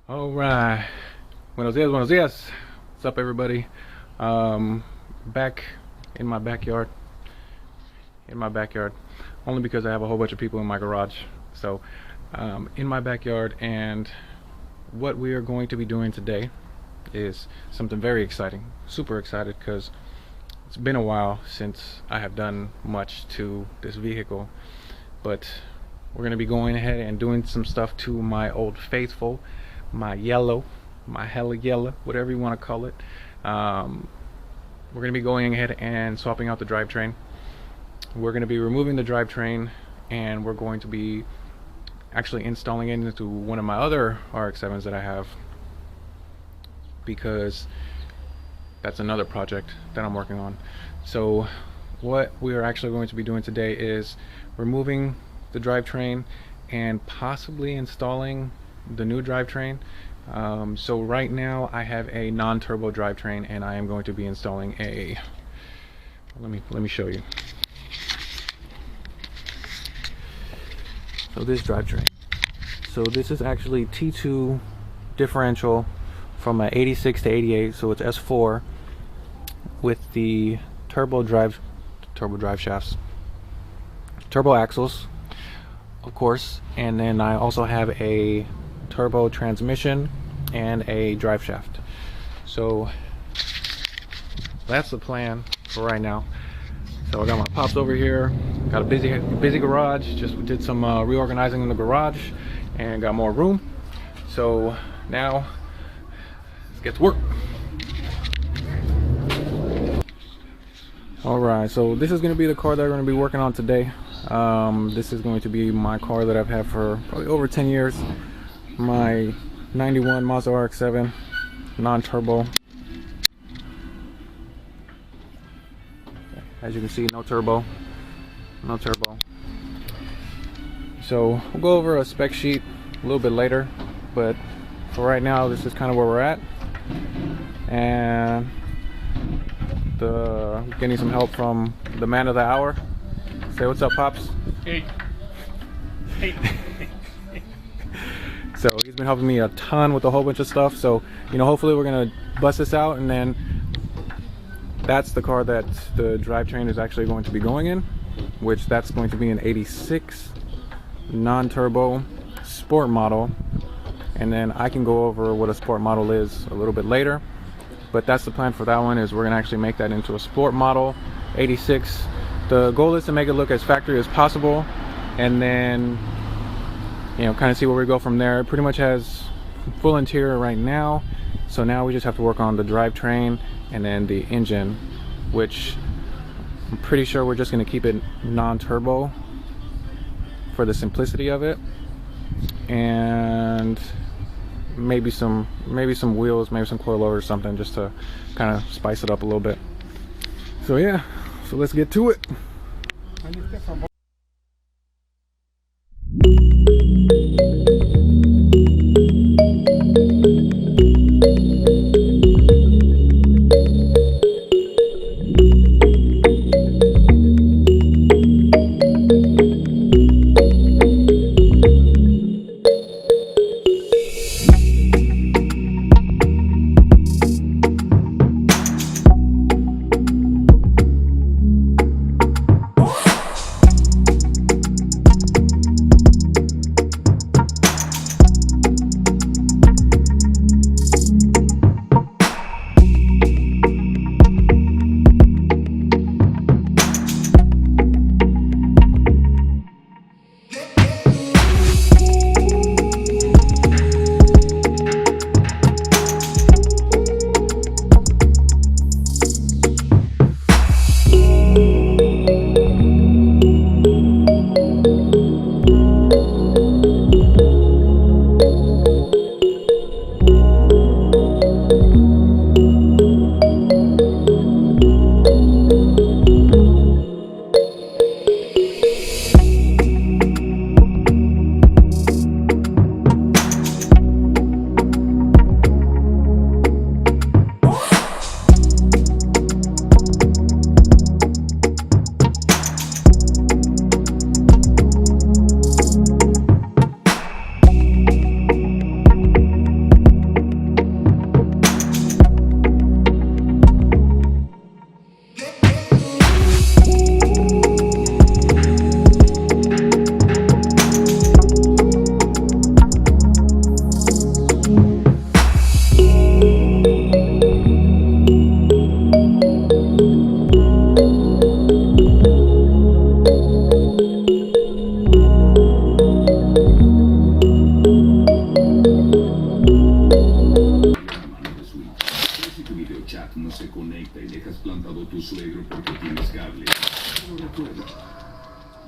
All right. Buenos dias, buenos dias. What's up, everybody? Back in my backyard. Only because I have a whole bunch of people in my garage. So, in my backyard, and what we are going to be doing today is something very exciting. Super excited because it's been a while since I have done much to this vehicle, but we're going to be going ahead and doing some stuff to my old faithful, my yellow, my hella yella, whatever you want to call it. We're going to be going ahead and swapping out the drivetrain. We're going to be removing the drivetrain, and we're going to be actually installing it into one of my other RX-7s that I have, because that's another project that I'm working on. So what we are actually going to be doing today is removing the drivetrain and possibly installing the new drivetrain. So right now I have a non-turbo drivetrain, and I am going to be installing a, let me show you. So this drivetrain, so this is actually T2 differential from a 86 to 88, so it's S4 with the turbo drive shafts, turbo axles, of course, and then I also have a turbo transmission and a drive shaft. So that's the plan for right now. So I got my pops over here, got a busy garage. Just did some reorganizing in the garage and got more room. So now let's get to work. All right, so this is going to be the car that we're going to be working on today. This is going to be my car that I've had for probably over 10 years. My 91 Mazda RX7 non-turbo. As you can see, no turbo. So we'll go over a spec sheet a little bit later, but for right now this is kind of where we're at. And getting some help from the man of the hour. Say what's up, Pops. Hey. So he's been helping me a ton with a whole bunch of stuff. So, you know, hopefully we're gonna bust this out, and then that's the car that the drivetrain is actually going to be going in, which that's going to be an 86 non-turbo sport model. And then I can go over what a sport model is a little bit later, but that's the plan for that one, is we're gonna actually make that into a sport model 86. The goal is to make it look as factory as possible, and then, you know, kind of see where we go from there. It pretty much has full interior right now, so now we just have to work on the drivetrain and then the engine, which I'm pretty sure we're just going to keep it non-turbo for the simplicity of it, and maybe some wheels, maybe some coilover or something, just to kind of spice it up a little bit. So yeah, so let's get to it. y dejas plantado tu suegro porque tienes cable. Pero recuerda,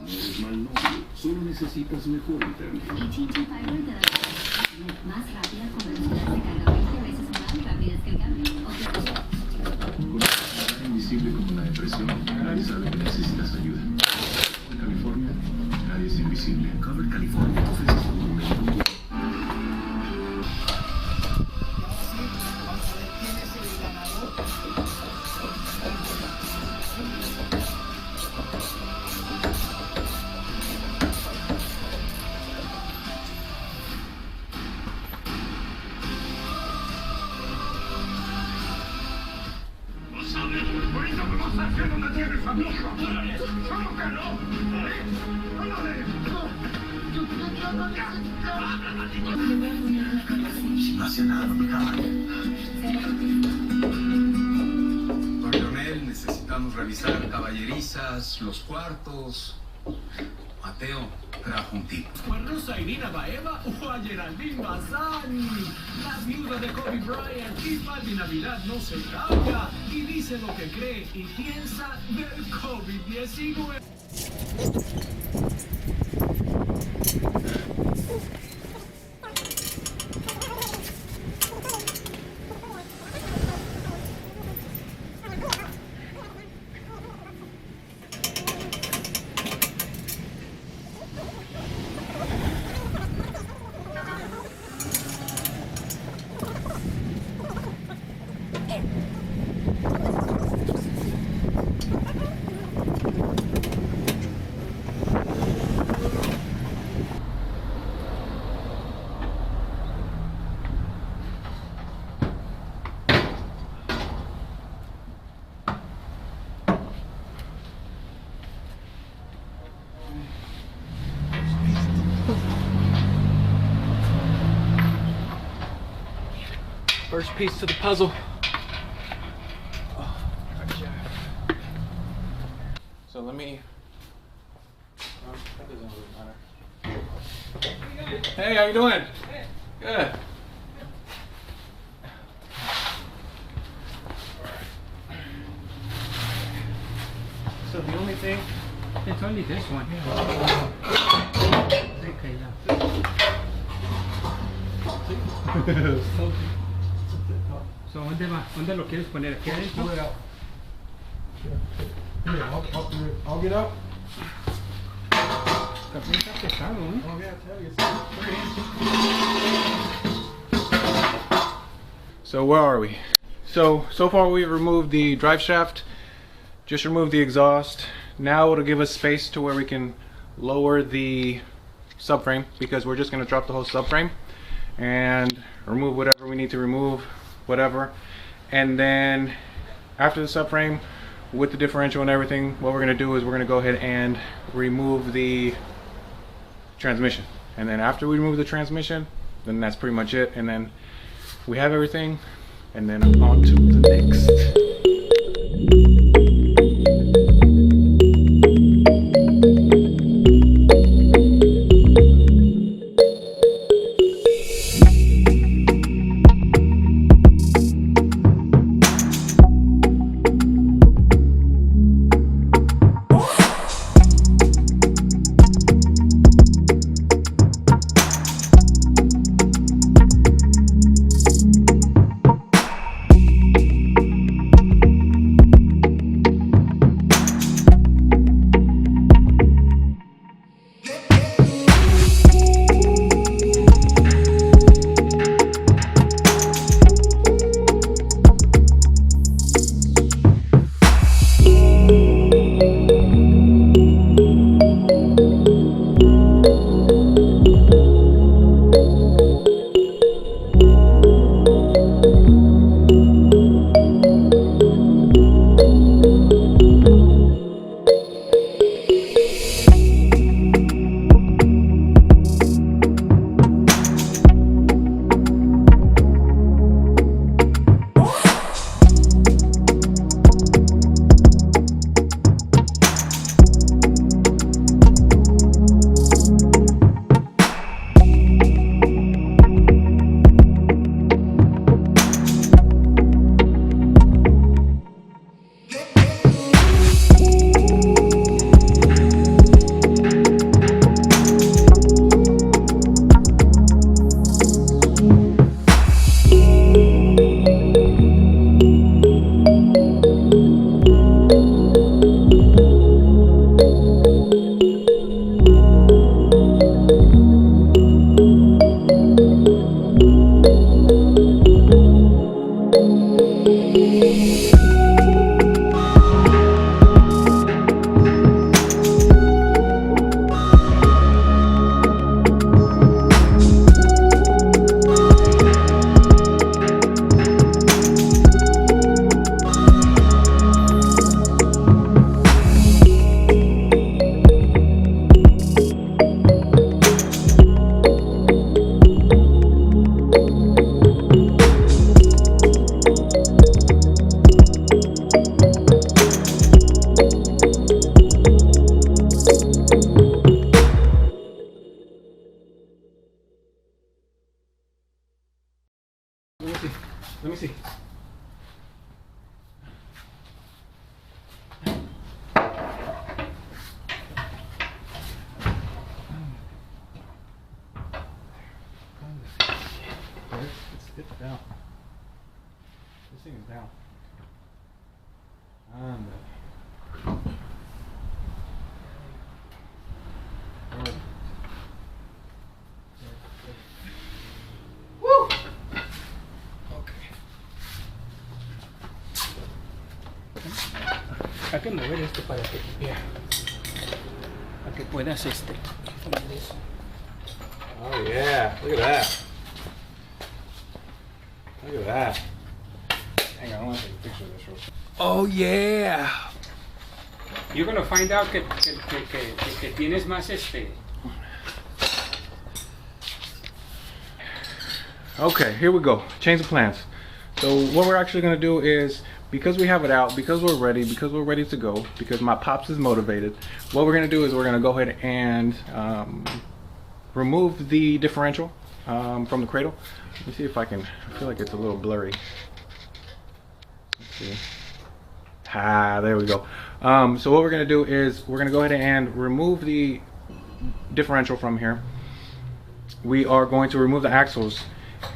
no eres mal novio, solo necesitas mejor internet. AT&T Fiber te da más rápida con velocidades de carga 20 veces más rápidas que el cable. Con una palabra invisible como la depresión, nadie sabe que necesitas ayuda. En California, nadie es invisible. Cover California te ofrece un momento. Si no hacía nada, no picaba. Coronel, necesitamos revisar caballerizas, los cuartos. Mateo trajo un tipo. ¿Fue Rosa Irina Baeva o a Geraldine Bazani? La viuda de Kobe Bryant y Patti Navidad no se calla y dice lo que cree y piensa del COVID-19. First piece to the puzzle. So let me. That doesn't really matter. Hey, how you doing? Good. So the only thing. It's only this one. Okay, yeah. So, ¿dónde va? ¿Dónde lo quieres poner? ¿Aquí adentro? I'll get out. También está pesado, ¿eh? Oh yeah, tell you. So where are we? So far we've removed the drive shaft, just removed the exhaust. Now it'll give us space to where we can lower the subframe, because we're just going to drop the whole subframe and remove whatever we need to remove, whatever. And then after the subframe, with the differential and everything, what we're going to do is we're going to go ahead and remove the transmission. And then after we remove the transmission, then that's pretty much it. And then we have everything, and then on to the next. see. Let me see. It's down. This thing is down. Woo! Okay. Hay que mover esto para que, para que puedas poner eso. Oh yeah, look at that. Look at that. Hang on, I want to take a picture of this real quick. Oh yeah! You're gonna find out que tienes más Okay, here we go. Change of plans. So what we're actually gonna do is, because we have it out, because we're ready to go, because my pops is motivated, what we're gonna do is we're gonna go ahead and remove the differential from the cradle. Let me see if I can. I feel like it's a little blurry. Let's see. There we go. So what we're gonna do is we're gonna go ahead and remove the differential from here. We are going to remove the axles,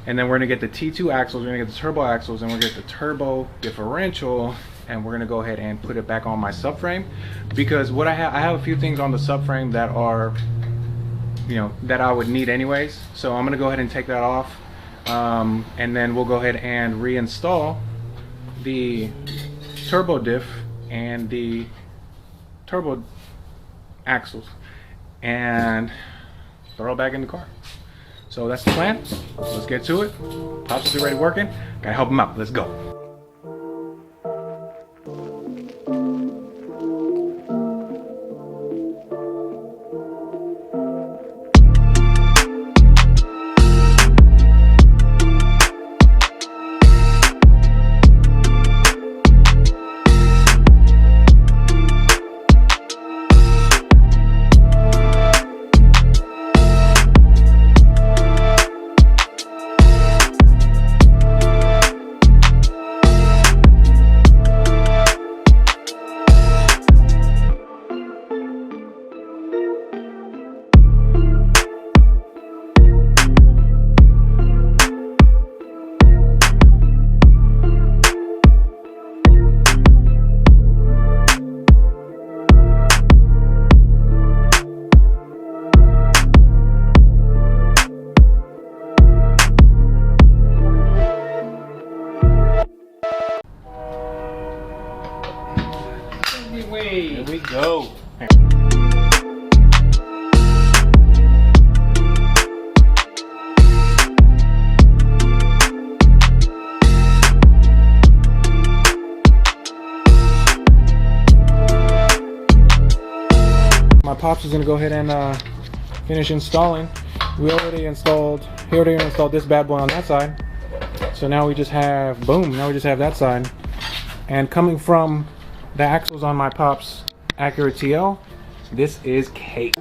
and then we're gonna get the T2 axles, we're gonna get the turbo axles, and we're gonna get the turbo differential, and we're gonna go ahead and put it back on my subframe. Because what I have a few things on the subframe that are, you know, that I would need anyways. So I'm gonna go ahead and take that off, and then we'll go ahead and reinstall the turbo diff and the turbo axles and throw it back in the car. So that's the plan. Let's get to it. Pops is already working. Gotta help him out. Let's go. Here we go. My pops is gonna go ahead and finish installing. He already installed this bad boy on that side. So now we just have, boom, now we just have that side. And coming from the axles on my Pop's Acura TL, this is cake.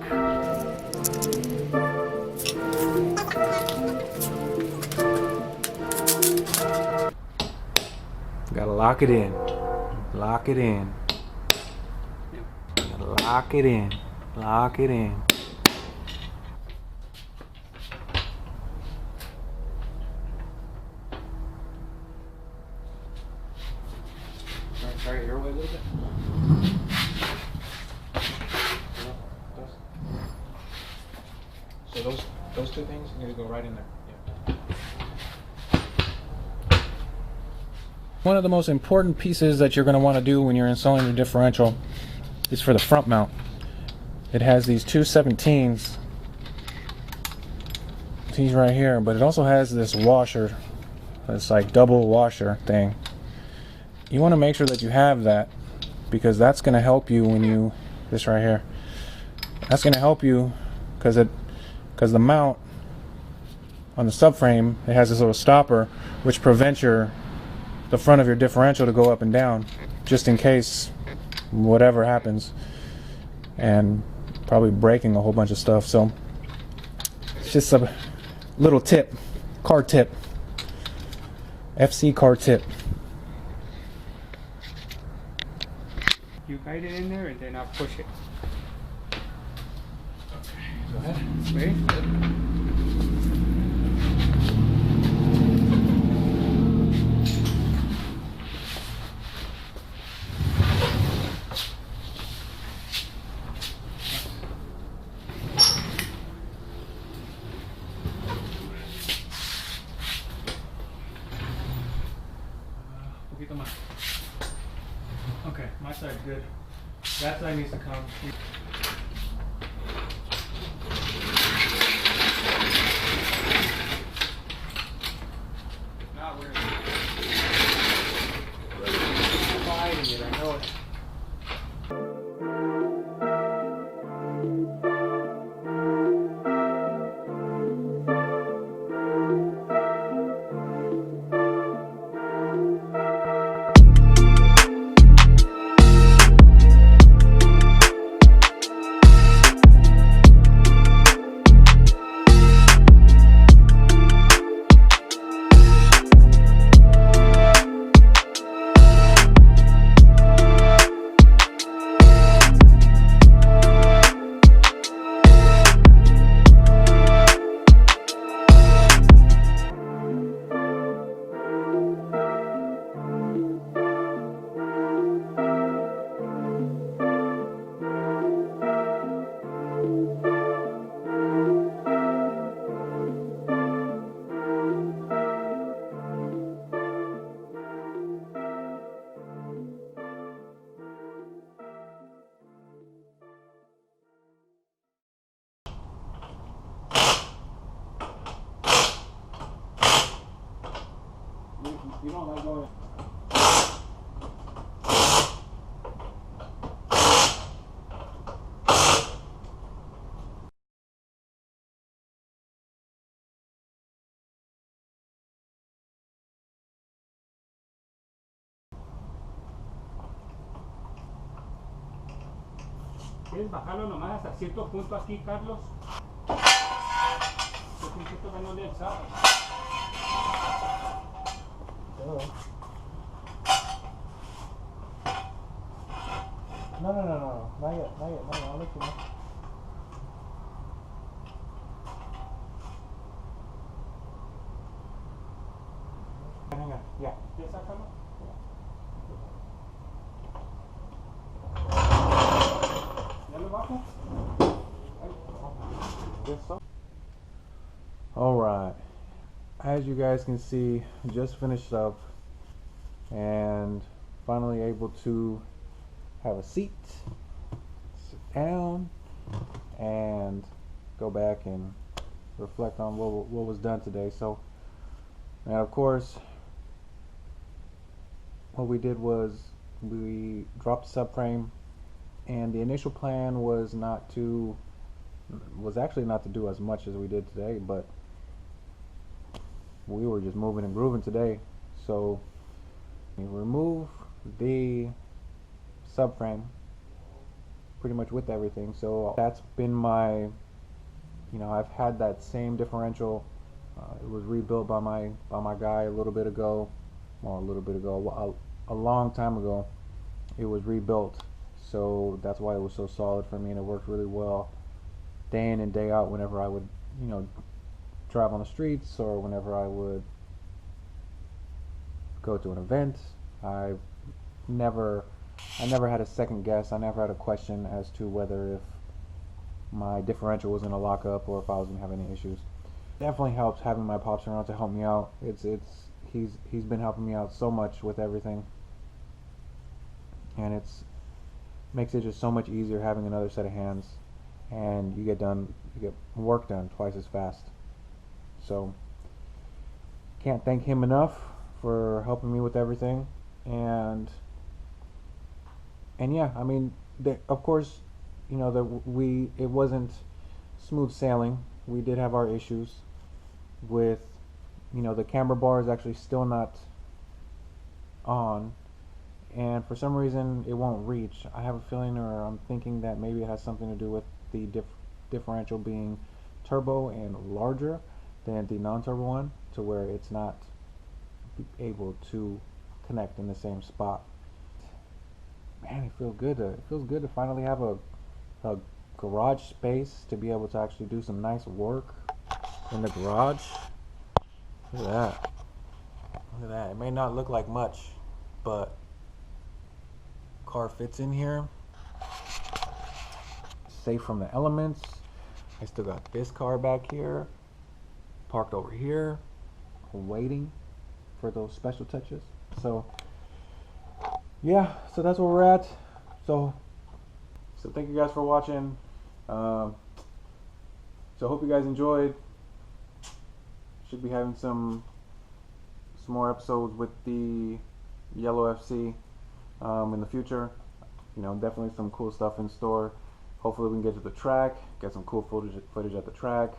Gotta lock it in. Lock it in. Gotta lock it in. Lock it in. Try it your way a little bit. So those two things need to go right in there. Yeah. One of the most important pieces that you're going to want to do when you're installing your differential is for the front mount. It has these two 17s. These right here, but it also has this washer. It's like double washer thing. You want to make sure that you have that, because that's going to help you when you, this right here, that's going to help you because the mount on the subframe, it has this little stopper which prevents the front of your differential to go up and down, just in case whatever happens, and probably breaking a whole bunch of stuff. So it's just a little tip, car tip. FC car tip. You guide it in there and then I'll push it. Go ahead. Ready? Poquito más. Okay, my side's good. That side needs to come. If not, we're fighting it, I know it. You don't like going. ¿Quieres bajarlo nomás hasta cierto punto aquí, Carlos? Este puntito que no le alzaba. No, not yet, I'll let you know. Hang on, yeah. ¿Ya sácalo? ¿Ya lo bajo? Alright, as you guys can see, just finished up and finally able to have a seat, sit down, and go back and reflect on what was done today. So, and of course, what we did was we dropped the subframe, and the initial plan was actually not to do as much as we did today, but we were just moving and grooving today. So we remove the subframe pretty much with everything. So that's been my, I've had that same differential. It was rebuilt by my guy a little bit ago. Well, a long time ago it was rebuilt, so that's why it was so solid for me, and it worked really well day in and day out whenever I would drive on the streets or whenever I would go to an event. I never had a second guess. I never had a question as to whether if my differential was going to lock up or if I was going to have any issues. Definitely helps having my pops around to help me out. He's been helping me out so much with everything, and makes it just so much easier having another set of hands, and you get work done twice as fast. So can't thank him enough for helping me with everything. And yeah, I mean, of course, it wasn't smooth sailing. We did have our issues with, the camber bar is actually still not on, and for some reason it won't reach. I have a feeling, or I'm thinking, that maybe it has something to do with the differential being turbo and larger than the non-turbo one, to where it's not be able to connect in the same spot. Man, it feels good to finally have a garage space to be able to actually do some nice work in the garage. Look at that. Look at that. It may not look like much, but car fits in here. Safe from the elements. I still got this car back here, parked over here, waiting for those special touches. So yeah, so that's where we're at. So thank you guys for watching. So hope you guys enjoyed. Should be having some more episodes with the Yellow FC in the future. You know, definitely some cool stuff in store. Hopefully we can get to the track, get some cool footage at the track,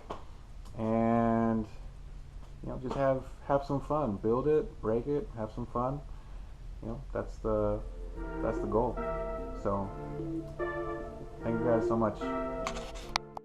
and you know, just have some fun. Build it, break it, have some fun. You know, that's the goal. So thank you guys so much.